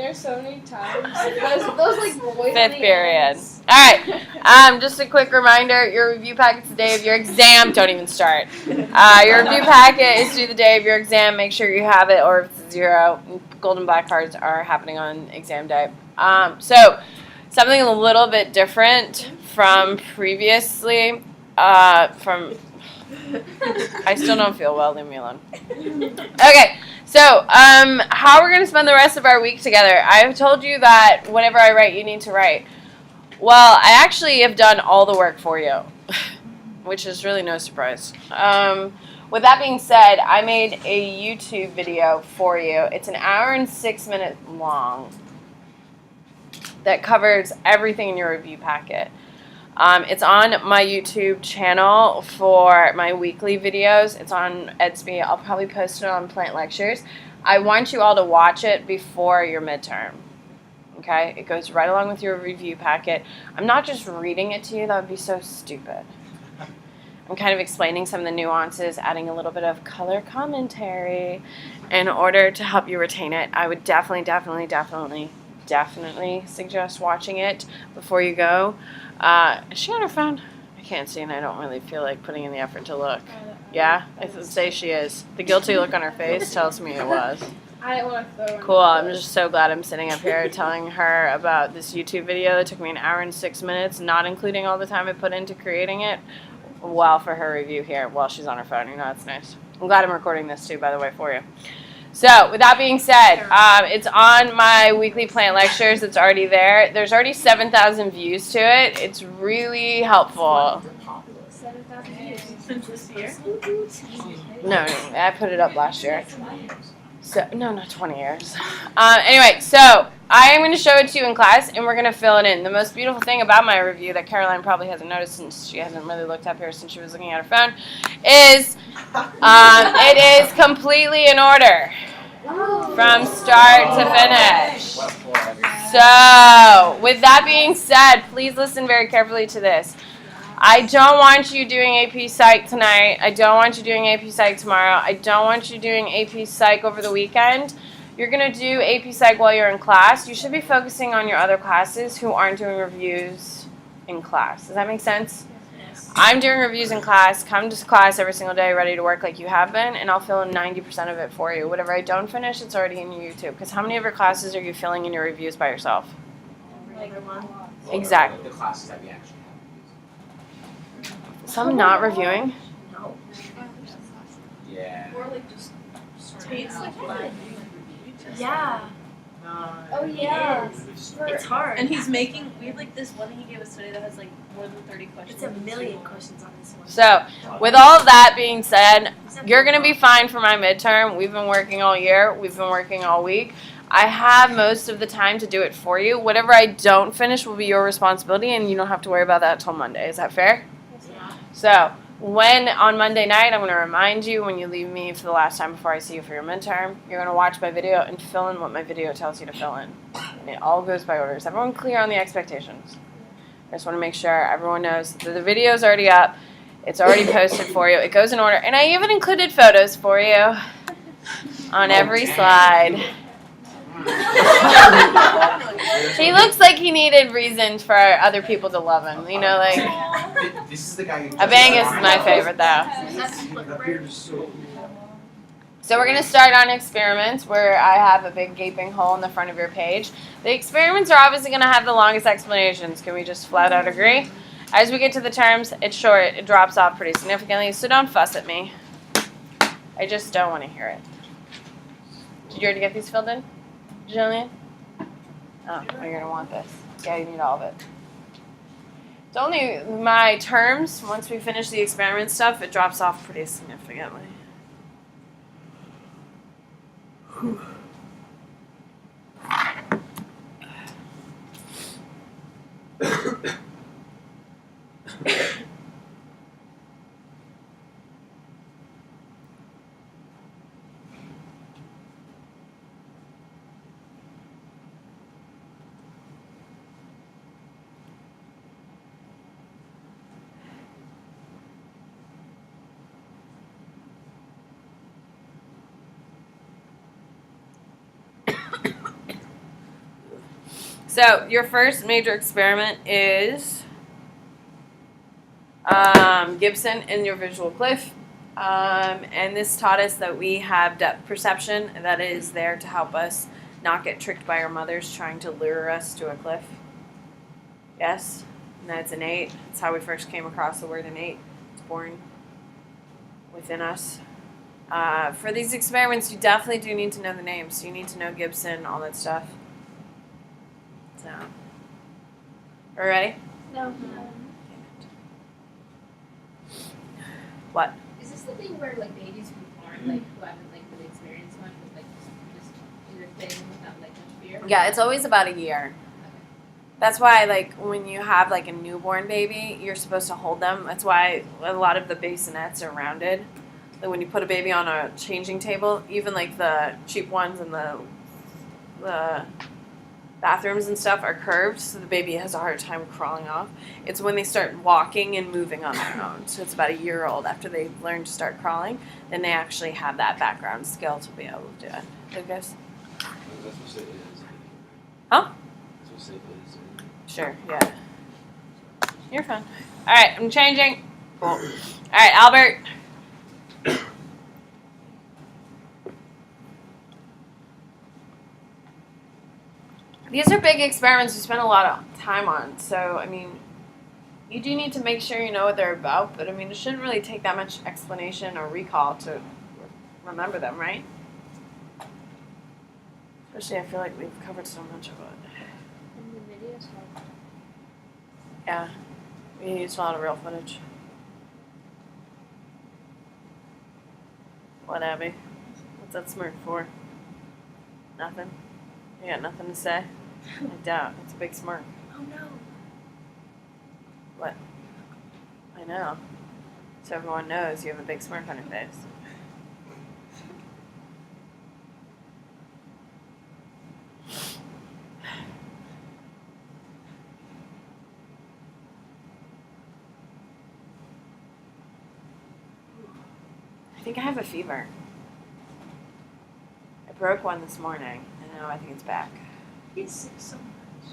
there so many times. Those like boys. Fifth period. All right. Just a quick reminder: your review packet's the day of your exam. Don't even start. Your review packet is due the day of your exam. Make sure you have it, or if it's 0, gold and black cards are happening on exam day. So something a little bit different from previously. I still don't feel well. Leave me alone. Okay. So, how we're going to spend the rest of our week together. I've told you that whatever I write, you need to write. Well, I actually have done all the work for you, which is really no surprise. With that being said, I made a YouTube video for you. It's an hour and 6 minutes long that covers everything in your review packet. It's on my YouTube channel for my weekly videos. It's on Edsby. I'll probably post it on Plant Lectures. I want you all to watch it before your midterm. Okay? It goes right along with your review packet. I'm not just reading it to you. That would be so stupid. I'm kind of explaining some of the nuances, adding a little bit of color commentary in order to help you retain it. I would definitely suggest watching it before you go. Is she on her phone? I can't see, and I don't really feel like putting in the effort to look. Yeah? I would say she is. The guilty look on her face tells me it was. I didn't want to throw. Cool. I'm just so glad I'm sitting up here telling her about this YouTube video that took me an hour and 6 minutes, not including all the time I put into creating it, while for her review here while she's on her phone. You know, that's nice. I'm glad I'm recording this, too, by the way, for you. So, with that being said, it's on my weekly plant lectures. It's already there. There's already 7,000 views to it. It's really helpful. 7,000 views since this year. No, I put it up last year. So, no, not 20 years. Anyway, so I am going to show it to you in class, and we're going to fill it in. The most beautiful thing about my review that Caroline probably hasn't noticed since she hasn't really looked up here since she was looking at her phone is it is completely in order from start to finish. So, with that being said, please listen very carefully to this. I don't want you doing AP Psych tonight. I don't want you doing AP Psych tomorrow. I don't want you doing AP Psych over the weekend. You're going to do AP Psych while you're in class. You should be focusing on your other classes who aren't doing reviews in class. Does that make sense? Yes. I'm doing reviews in class. Come to class every single day ready to work like you have been, and I'll fill in 90% of it for you. Whatever I don't finish, it's already in your YouTube. Because how many of your classes are you filling in your reviews by yourself? Like one. Exactly. The classes that we actually have. Some not reviewing? No. Yeah. Or like just Tastes like fun. Yeah. Oh yeah. It's hard. And he's making, we have like this one he gave us today that has like more than 30 questions. It's a million questions on this one. So, with all of that being said, you're going to be fine for my midterm. We've been working all year. We've been working all week. I have most of the time to do it for you. Whatever I don't finish will be your responsibility, and you don't have to worry about that till Monday. Is that fair? So, when on Monday night, I'm going to remind you when you leave me for the last time before I see you for your midterm, you're going to watch my video and fill in what my video tells you to fill in. And it all goes by orders. Everyone clear on the expectations? I just want to make sure everyone knows that the video is already up. It's already posted for you. It goes in order. And I even included photos for you on every slide. He looks like he needed reasons for other people to love him. You know, like, This is the guy who Abangus is my favorite, though. So we're going to start on experiments where I have a big gaping hole in the front of your page. The experiments are obviously going to have the longest explanations. Can we just flat out agree? As we get to the terms, it's short. It drops off pretty significantly, so don't fuss at me. I just don't want to hear it. Did you already get these filled in, Jillian? Oh, you're going to want this. Yeah, you need all of it. It's only my terms. Once we finish the experiment stuff, it drops off pretty significantly. Whew. So your first major experiment is Gibson and your visual cliff. And this taught us that we have depth perception that is there to help us not get tricked by our mothers trying to lure us to a cliff. Yes? And that's innate. That's how we first came across the word innate. It's born within us. For these experiments, you definitely do need to know the names. You need to know Gibson, all that stuff. So, are we ready? No. What? Is this the thing where like babies who aren't like who haven't like really experienced much with like just do their thing without like much fear? Yeah, it's always about a year. That's why, like, when you have, like, a newborn baby, you're supposed to hold them. That's why a lot of the bassinets are rounded. Like, when you put a baby on a changing table, even, like, the cheap ones and the bathrooms and stuff are curved, so the baby has a hard time crawling off. It's when they start walking and moving on their own. So it's about a year old after they've learned to start crawling, then they actually have that background skill to be able to do it. Lucas? That's what it is. Huh? That's what it is. Sure, yeah. You're fine. All right, I'm changing. Cool. All right, Albert. These are big experiments we spend a lot of time on, so, I mean, you do need to make sure you know what they're about, but, I mean, it shouldn't really take that much explanation or recall to remember them, right? Especially, I feel like we've covered so much of it. And the videos help. Yeah, we used a lot of real footage. What, Abby? What's that smirk for? Nothing? You got nothing to say? I doubt. It's a big smirk. Oh no. What? I know. So everyone knows you have a big smirk on your face. I think I have a fever. I broke one this morning, and now I think it's back. He's sick so much.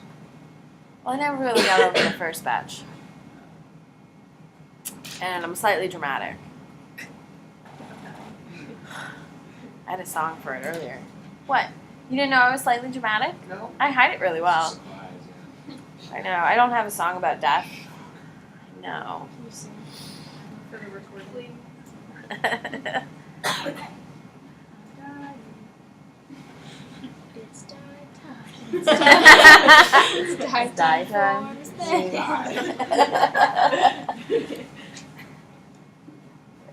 Well, I never really got over the first batch. And I'm slightly dramatic. I had a song for it earlier. What? You didn't know I was slightly dramatic? No. I hide it really well. Surprise, yeah. I know. I don't have a song about death. No. Can you sing? For the recording. It's die time. It's It's die die time.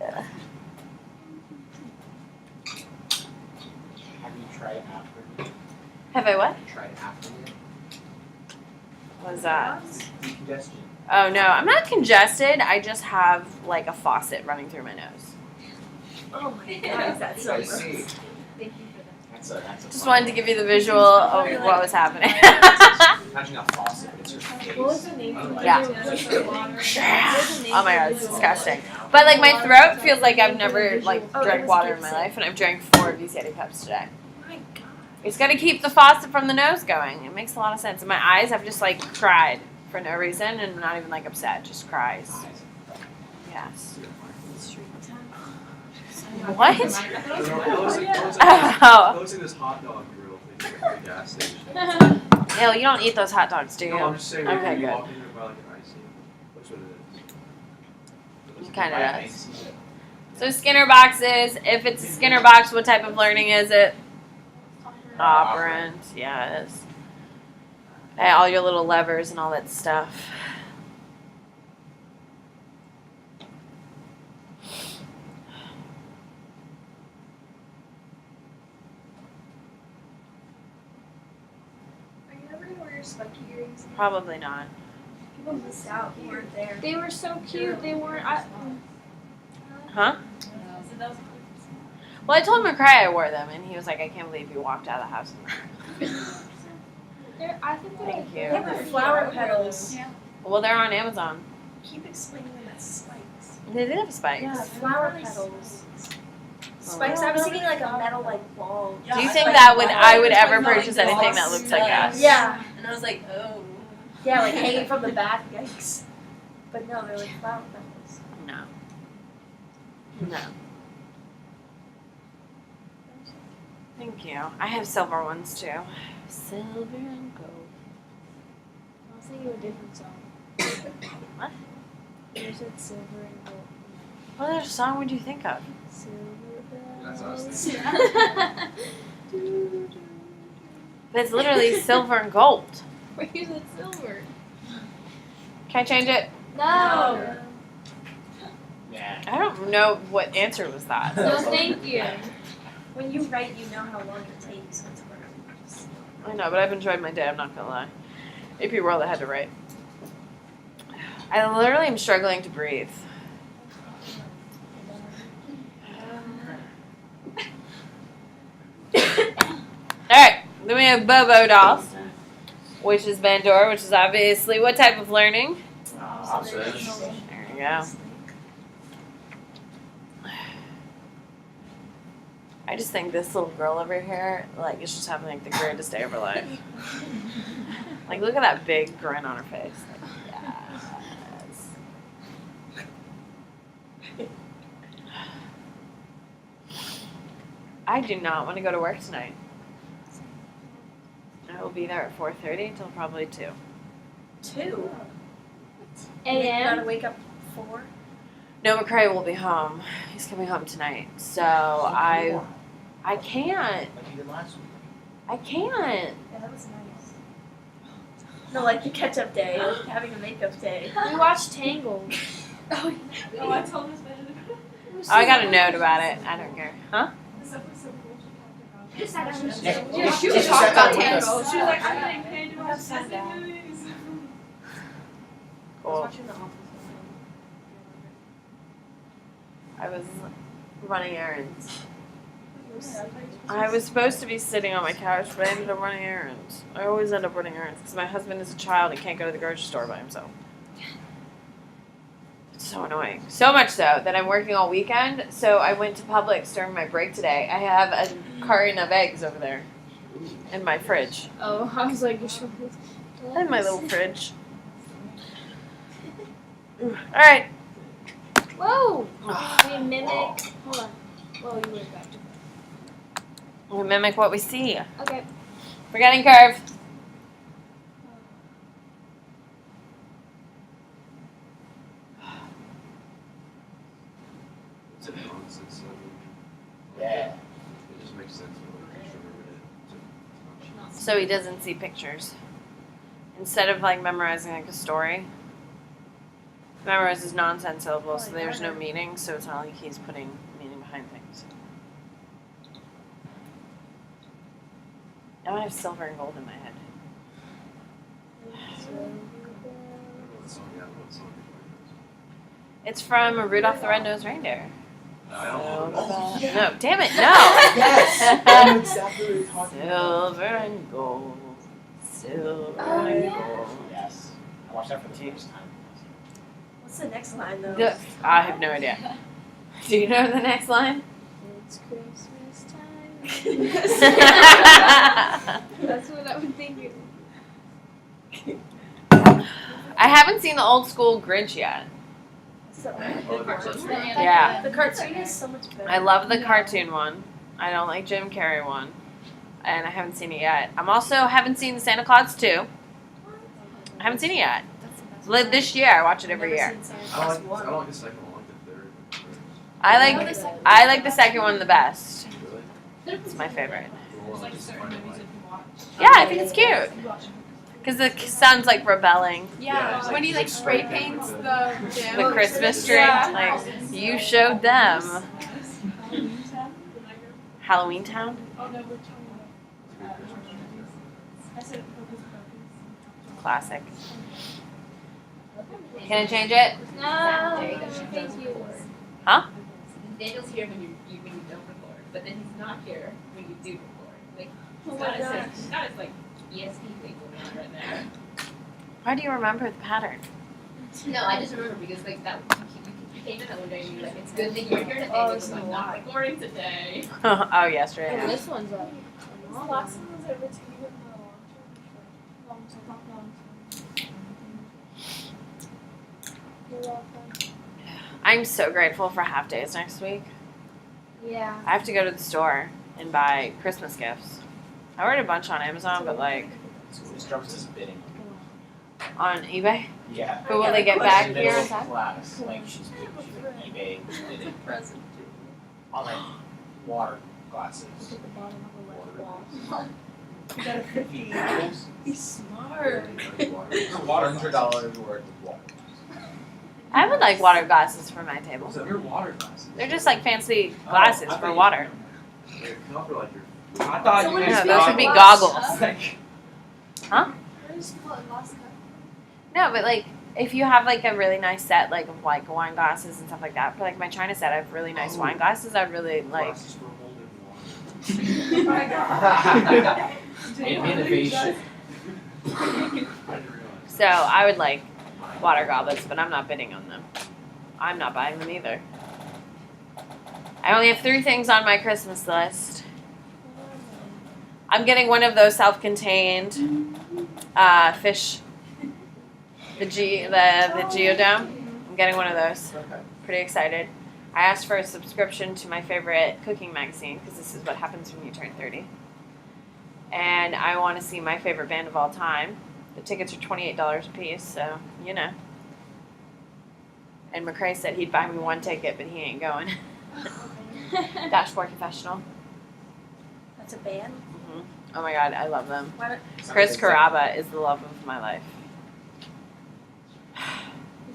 Yeah. Have you tried Afrin? Have I what? Have you tried Afrin yet? What is that? Decongestion. Oh no, I'm not congested. I just have like a faucet running through my nose. Oh my god, that's so I gross. see. Thank you for that. That's a Just fun wanted to give you the visual of what was happening. Imagine a faucet. It's your face. What was the name? Unlike- Yeah. Oh my god, it's disgusting. But like my throat feels like I've never like Oh, it drank was water in my Gibson. life, and I've drank 4 of these Yeti Peps today. My god. It's got to keep the faucet from the nose going. It makes a lot of sense. And my eyes, I've just like cried for no reason, and not even like upset, just cries. Yes. What? I Oh, was in this hot dog grill thing at the gas station. no, you don't eat those hot dogs, do you? No, I'm just saying, Okay, when you good. walk in there by like an icy, that's what it is. It kind of Right, does. I see it. So Skinner boxes. If it's a Skinner box, what type of learning is it? Operant. Yeah, it is. Hey, all your little levers and all that stuff. Are you ever gonna wear your spiky earrings? Probably not. People missed out who weren't there. They were so cute. They weren't. Huh? So that was Well, I told McCray I wore them, and he was like, I can't believe you walked out of the house in them. I think they're Thank They you. were flower petals. Well, they're on Amazon. Keep explaining them as spikes. They did have spikes. Yeah, flower petals. Spikes. I was thinking like a metal like ball. Do you think that I would ever purchase anything that looks like that? Yeah. No, I was like, oh. Yeah, like hanging from the back. Yikes. But no, they're like flower petals. No. No. Thank you. I have silver ones too. Silver and gold. I was thinking of a different song. What? You said silver and gold. What other song would you think of? Silver That's what I was bells. thinking. It's literally silver and gold. Wait, you said silver. Can I change it? No. Yeah. I don't know what answer was that. No, thank you. When you write, you know how long it takes. So it's hard. I know, but I've enjoyed my day, I'm not gonna lie. AP World I had to write. I literally am struggling to breathe. Alright, then we have Bobo Dolls, which is Bandor, which is obviously what type of learning? Observation. There you go. I just think this little girl over here, like, is just having like the greatest day of her life. Like, look at that big grin on her face. Like, yes. I do not want to go to work tonight. I will be there at 4:30 until probably 2. 2. You A.M. gotta wake up 4. No, McCray will be home. He's coming home tonight, so I can't. Like you did last week. I can't. Yeah, that was nice. No, like your catch-up day, like having a makeup day. We watched Tangled. Oh, I told him better. Oh, I got a note about it. I don't care. Huh? she Yeah, was she talking sat about down with us. Tangled. She was like, I'm getting paid to I watch have sat Disney down. movies. I was Cool. watching The Office. I was running errands. I was supposed to be sitting on my couch, but I ended up running errands. I always end up running errands because my husband is a child and can't go to the grocery store by himself. It's so annoying. So much so that I'm working all weekend. So I went to Publix during my break today. I have a carton of eggs over there in my fridge. Oh, I was like, you're sure. In my little fridge. All right. Whoa! We mimic. Hold on. Whoa, you went back to We mimic what we see. Okay. Forgetting curve. It's a nonsense. Yeah. It just makes sense when we're extroverted. So he doesn't see pictures. Instead of like memorizing like a story, memorizes nonsense syllables, so there's no meaning, so it's not like he's putting meaning behind things. Now I have silver and gold in my head. What song? Yeah, what song? It's from Rudolph the Red-Nosed Reindeer. I don't know. Oh, yeah. No, damn it, no! Yes! I know exactly what you're talking about. Silver and gold, silver Oh, and yeah. gold. Yes. I watched that for the first time. What's the next line though? Good. I have no idea. Do you know the next line? It's Christmas time. I That's what I would think. haven't seen the old school Grinch yet. So, Oh, the cartoon? Yeah. the cartoon is so much better. I love the cartoon one. I don't like Jim Carrey one. And I haven't seen it yet. I'm also haven't seen Santa Claus 2. I haven't seen it yet. Like this year, I watch it every year. I don't like the second one. I like the third. I like the second one the best. Really? It's my favorite. The one just finding like. Yeah, I think it's cute. Because it sounds like rebelling. Yeah, it's when he like spray paints the gym. The Christmas tree. Yeah. Like, you showed them. Halloween Town? Classic. Can I change it? No. There you go. Thank you. Huh? Daniel's here when you don't record, but then he's not here when you do record. Like, Oh that my is gosh. that is like ESP thing going on right there. Why do you remember the pattern? No, I just remember because like that you came in that one day and you were like, it's good that you're here today. Oh, But it's I'm a like, not recording today. oh, yesterday. Oh, Yeah. this one's up. Last one was over to you in the long You're welcome. I'm so grateful for half days next week. Yeah. I have to go to the store and buy Christmas gifts. I ordered a bunch on Amazon, but like So this drops is bidding. on eBay. Yeah. But will they get back She's here? middle class. Like she's eBay bidding on like water glasses. You got a 50. Be smart. $100 worth of water. I would like water glasses for my table. So your water glasses. They're just like fancy glasses I for thought water. I thought So you what guys is No, those would be glass goggles. like What is it called? A glass cup? No, but like if you have like a really nice set like of like wine glasses and stuff like that, for like my China set, I have really nice wine glasses. I'd really like. glasses for holding water. Innovation. So I would like water goblets, but I'm not bidding on them. I'm not buying them either. I only have 3 things on my Christmas list. I'm getting one of those self-contained fish, the Geodome. I'm getting one of those. Okay. Pretty excited. I asked for a subscription to my favorite cooking magazine because this is what happens when you turn 30. And I want to see my favorite band of all time. The tickets are $28 a piece, so you know. And McCrae said he'd buy me 1 ticket, but he ain't going. Dashboard Confessional. That's a band? Oh my god, I love them. Why Chris Carrabba is the love of my life.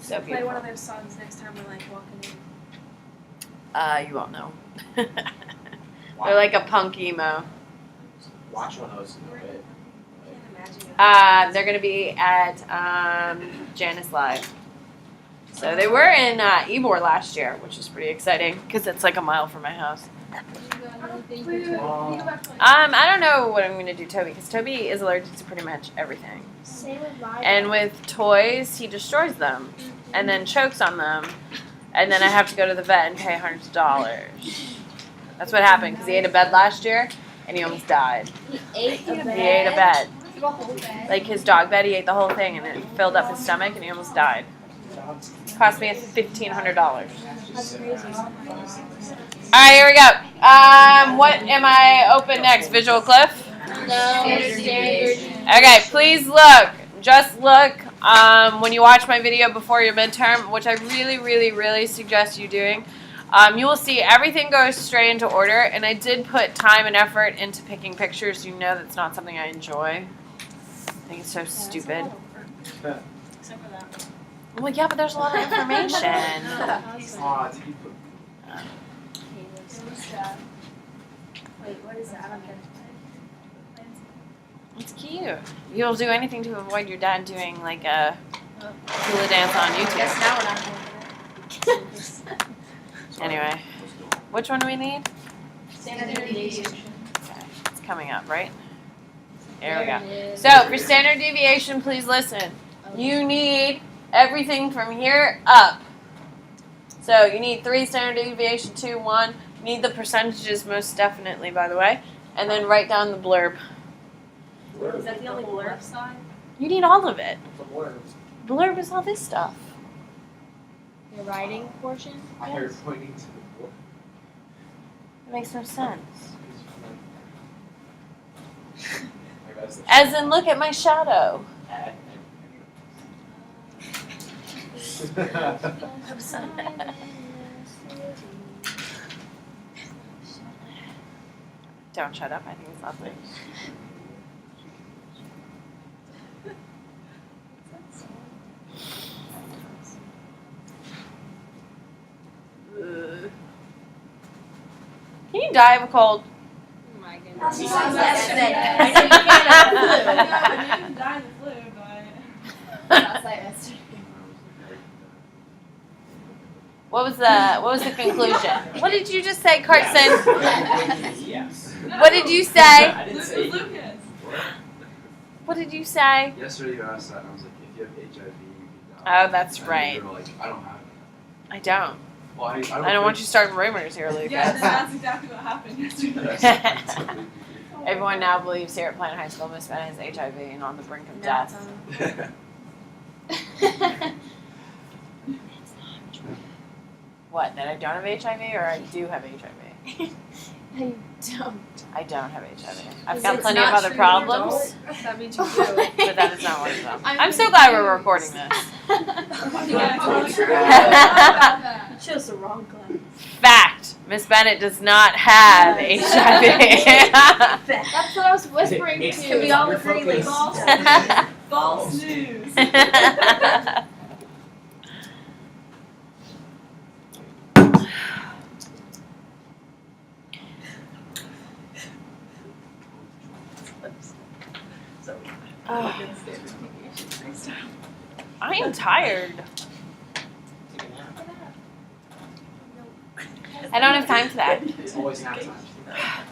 So don't play beautiful. one of their songs next time we're like walking in? You won't know. They're like a punk emo. Watch one of those in a bit. Can't imagine it. They're gonna be at Janice Live. So they were in Ybor last year, which is pretty exciting because it's like a mile from my house. You got anything for Toby? I don't know what I'm gonna do, Toby, because Toby is allergic to pretty much everything. Same with mine. And with toys, he destroys them and then chokes on them, and then I have to go to the vet and pay hundreds of dollars. That's what happened because he ate a bed last year and he almost died. He ate a bed. He ate a bed, The whole bed. like his dog bed. He ate the whole thing and it filled up his stomach and he almost died. Cost me $1,500. That's crazy. All right, here we go. What am I open next? Visual Cliff? No. Okay, please look. Just look. When you watch my video before your midterm, which I really, really, really suggest you doing, you will see everything goes straight into order. And I did put time and effort into picking pictures. You know that's not something I enjoy. I think it's so stupid. Except for that. Well, yeah, but there's a lot of information. Aw, did you put Wait, what is that? I don't get it. It's cute. You'll do anything to avoid your dad doing like a hula dance on Guess YouTube. now we're not doing it. Anyway, which one do we need? Standard deviation. Okay, it's coming up, right? There we There go. it is. So for standard deviation, please listen. You need everything from here up. So you need 3 standard deviation, 2, 1. You need the percentages most definitely, by the way. And then write down the blurb. Is that the only blurb side? You need all of it. the words? Blurb is all this stuff. The writing portion. I heard pointing to the book. It makes no sense. Maybe that's the As in, look at my shadow. Don't shut up. I think it's lovely. Ugh. Can you die of a cold? Oh my goodness. She said yesterday. I know you can't have the flu. No, you can die of the flu, but. Outside yesterday. What was the conclusion? What did you just say, Carson? Yes. What did you say? I didn't say Lucas. What did you say? Yesterday you asked that and I was like, if you have HIV, you can die. Oh, that's And right. you were like, I don't have it. I don't. Well, I I don't want you starting rumors here, Lucas. Yeah, that's exactly what happened yesterday. Everyone now believes here at Plant High School Miss Bennett has HIV and on the brink of death. What? That I don't have HIV or I do have HIV? I don't. I don't have HIV. I've Is got it plenty of not other true you problems, That means you do. but that is not one of them. I'm I'm so glad we're recording this. Chose the wrong glass. Fact: Miss Bennett does not have HIV. That's what I was whispering It's- to. Can we all Your agree, like, focus. false news? So, Oh, I am tired. Take a nap. I don't have time for that. It's always nap time.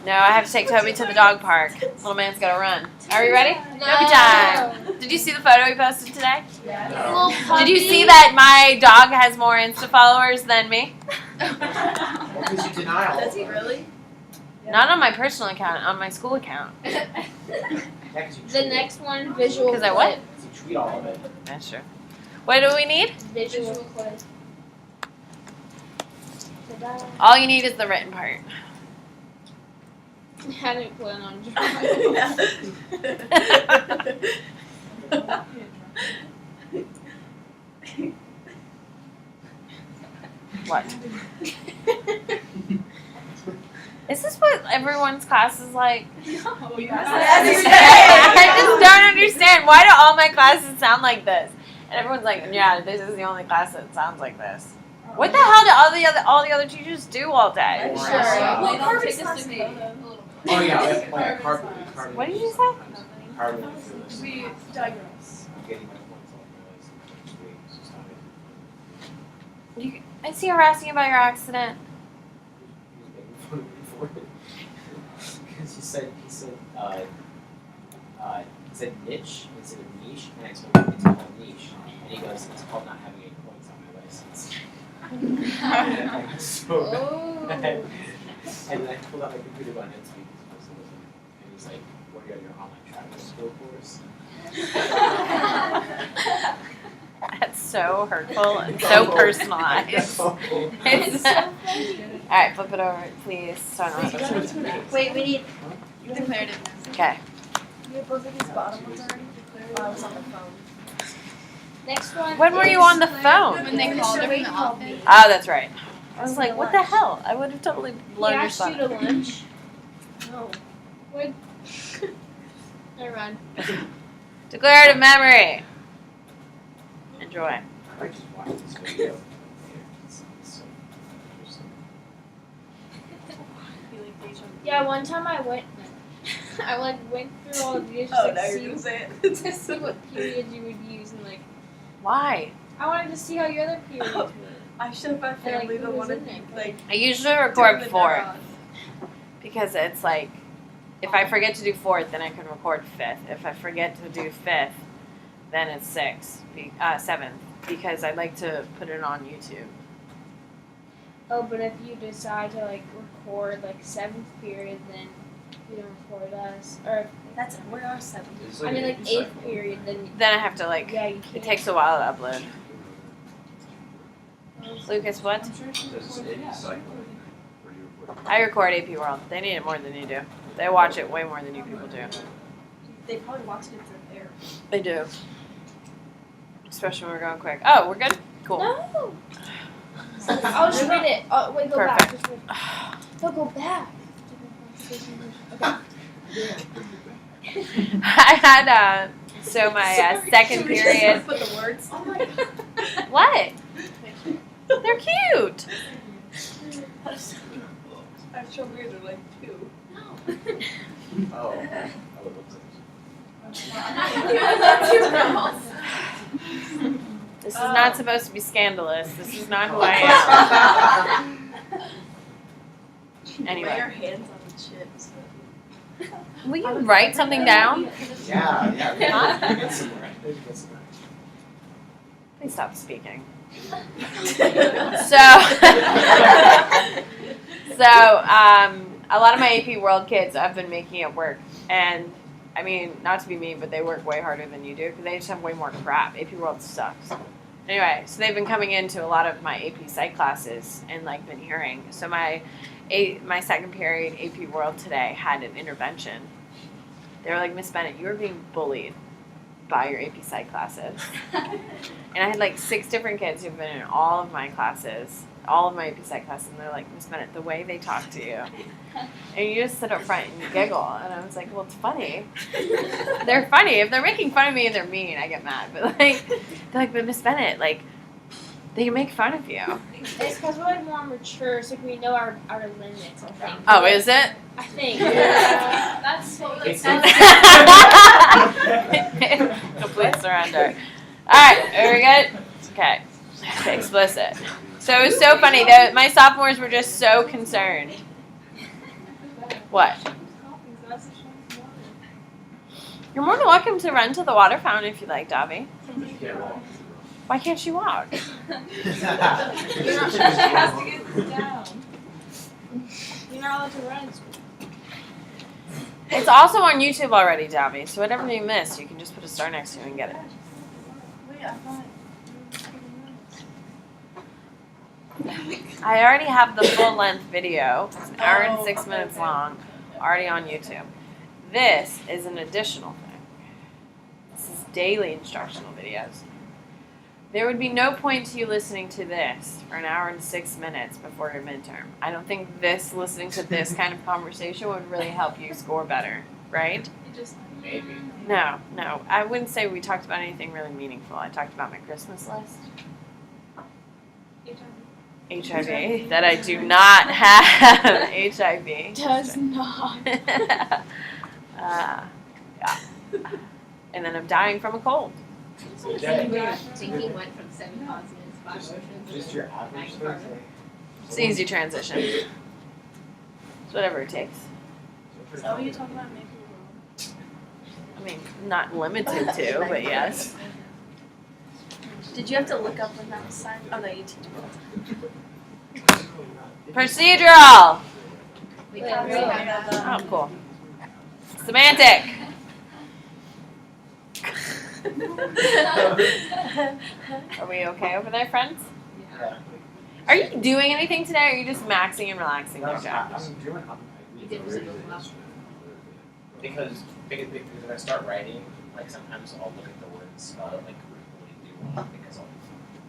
No, I have to take Toby to the dog park. Little man's gotta run. Are we ready? No. Toby time. Did you see the photo we posted today? No. Did you see that my dog has more Insta followers than me? Because you deny all Does of he them. really? Not on my personal account, on my school account. Yeah, 'cause you The tweet next one, visual 'Cause I clip. what? it. 'Cause you tweet all of it. That's true. What do we need? Visual clip. Ta-da. All you need is the written part. I hadn't planned on What? Is this what everyone's class is like? I just don't understand. Why do all my classes sound like this? And everyone's like, yeah, this is the only class that sounds like this. What the hell do all the other teachers do all day? Or Sure. else- Well, Harvey's take us to class Navy. Oh yeah, we have to play a card. What did you say? Card with this. We digress. I'm getting my points all my license next week, so it's not it. Is he harassing you about your accident? He was making fun of me for it. Because he said niche instead of niche, and I told him it's called niche, and he goes, it's called not having any points on my license. And I was so mad. And then I pulled out my computer on NetSuite, and he's like, what are you on your online travel school course? That's so hurtful and so personalized. It's- Alright, flip it over, please. So I don't have to- Wait, we need. You declared it. Okay. You have both of these bottom ones already? Oh, I was on the phone. Next one. When were you on the phone? When they called her from the office. Oh, that's right. I was like, what the hell? I would have totally He blown your asked you spot. to lunch. No. Never mind. Declarative memory. Enjoy. I might just watch this video later. It's so interesting. Yeah, one time I went through all of these Oh, like, now you're see, gonna say it. to see what periods you would use and like Why? I wanted to see how your other periods were. I should have had And, like, family who that was wanted in there? like I usually doing record the fourth neurons. because it's like, if I forget to do fourth, then I can record fifth. If I forget to do fifth, then it's seventh because I like to put it on YouTube. Oh, but if you decide to like record like 7th period, then you don't record us. Or if, That's we are 7. It's I mean an like 8th cycle. period, then Then I have to like, yeah, you can't. it takes a while to upload. Lucas, what? I'm sure she Does recorded it that. cycle? Or do you record? I record AP World. They need it more than you do. They watch it way more than you people do. They probably watched it for there. They do. Especially when we're going quick. Oh, we're good? Cool. No. I'll just read it. Oh, wait, go back. Just read. No, go back. Okay. I had, so my second period. Put the words. Oh my god. What? They're cute. I'm sure weird. They're like 2. Oh, I would look This is not supposed to be scandalous. This is not who I am. Lay your Anyway, hands on the chips. will you write something down? Yeah, get somewhere. Maybe get somewhere. Please stop speaking. So, a lot of my AP World kids have been making it work, and I mean, not to be mean, but they work way harder than you do because they just have way more crap. AP World sucks. Anyway, so they've been coming into a lot of my AP Psych classes and like been hearing. So my second period AP World today had an intervention. They were like, Miss Bennett, you were being bullied by your AP Psych classes. And I had like 6 different kids who've been in all of my classes, all of my AP Psych classes, and they're like, Miss Bennett, the way they talk to you. And you just sit up front and you giggle. And I was like, well, it's funny. They're funny. If they're making fun of me and they're mean, I get mad. But like, they're like, but Miss Bennett, like, they make fun of you. It's because we're like more mature, so we know our limits. I think. Oh, is it? I think. That's what we It's Complete surrender. Alright, are we good? Okay. Explicit. So it was so funny. My sophomores were just so concerned. What? You're more than welcome to run to the water fountain if you like, Dobby. Why can't she walk? She has to get down. You're not allowed to run. It's also on YouTube already, Dobby. So whatever you missed, you can just put a star next to it and get it. Wait, I thought. I already have the full-length video. It's an hour and 6 minutes long, already on YouTube. This is an additional thing. This is daily instructional videos. There would be no point to you listening to this for an hour and 6 minutes before your midterm. I don't think listening to this kind of conversation would really help you score better, right? Maybe. No. I wouldn't say we talked about anything really meaningful. I talked about my Christmas list. HIV. That I do not have HIV. Does not. Yeah. And then I'm dying from a cold. So that, Thinking went from 7 consonants, 5 motions. just your average thing. It's an easy transition. It's whatever it takes. So are you talking about Maple Grove? I mean, not limited to, but yes. Did you have to look up when that was signed? Oh no, you teach me. Procedural! We Wait, already really? have that. Oh, cool. Semantic! Are we okay over there, friends? Yeah. Are you doing anything today, or are you just maxing and relaxing there, Jack? I'm doing You did residual well. because if I start writing, like sometimes I'll look at the word and spell it like really do wrong because I'll be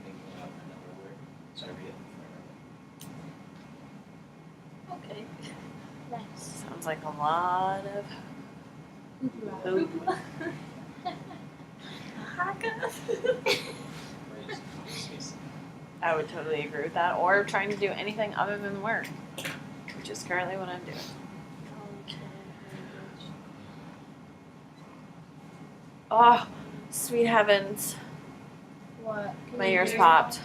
thinking of another word. So I read it before I write Okay. Nice. Sounds like a lot of poop. it. I would totally agree with that, or trying to do anything other than work, which is currently what I'm doing. Oh, sweet heavens. What? Can My you ears hear? popped.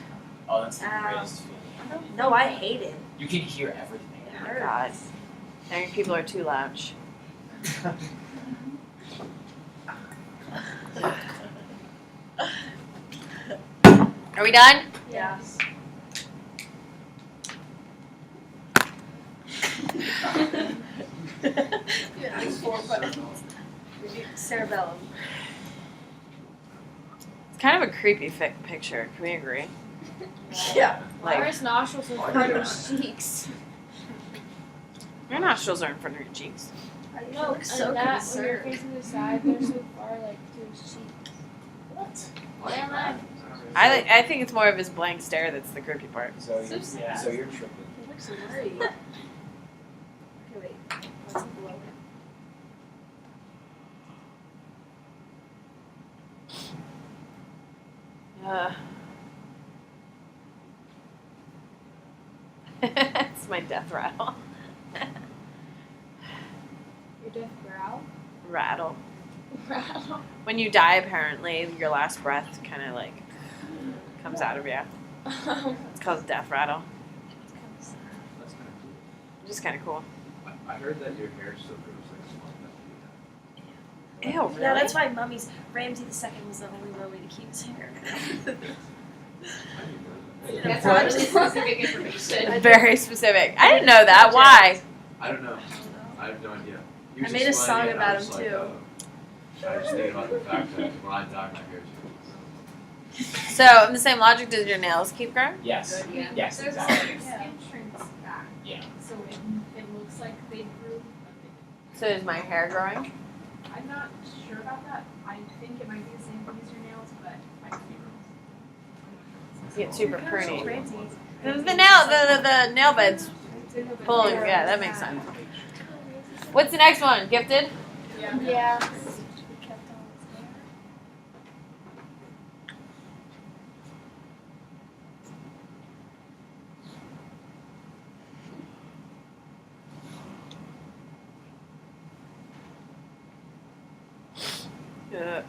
Oh, that's the Ow. greatest feeling. No, I hate it. You can hear everything. Oh my god. Now your people are too loud. Shh. Are we done? Yes. Yeah, there's 4 buttons. Cerebellum. It's kind of a creepy picture. Can we agree? Yeah. Like, Iris nostrils in front of his cheeks. your nostrils are in front of your cheeks. You No, look and so that when you're concerned. facing the side, they're so far like to his cheeks. What? Never mind. I think it's more of his blank stare that's the creepy part. So you're, so you're tripping. He looks worried. Okay, wait. What's below him? It's my death rattle. Your death growl. Rattle. Rattle. When you die, apparently, your last breath kind of like comes out of you. It's called death rattle. That's kind of cool. Just kind of cool. I heard that your hair still grows like a small Ew, really? Yeah, that's why Mummy's Ramsey II was the only way to keep his hair. That's really specific information. Very specific. I didn't know that. Why? I don't know. I have no idea. He I was made a explaining song it, and I about was him, like, too. I was thinking about the fact that when I die, my hair So, in the same logic, does your nails keep growing? Yes. Yeah. Yes, There's exactly. also skin shrinks back. Yeah. So it looks like they grew, but they didn't. So, is my hair growing? I'm not sure about that. I think it might be the same thing as your nails, but I could be wrong. Get super pruny. Crazy. The nail beds pulling. Yeah, that makes sense. What's the next one? Gifted? Yeah. Yeah. hair.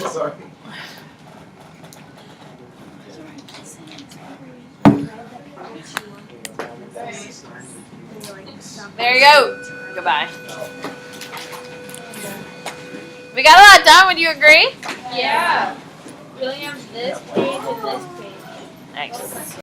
Sorry. There you go. Goodbye. We got a lot done. Would you agree? Yeah. We only have this page and this page. Nice.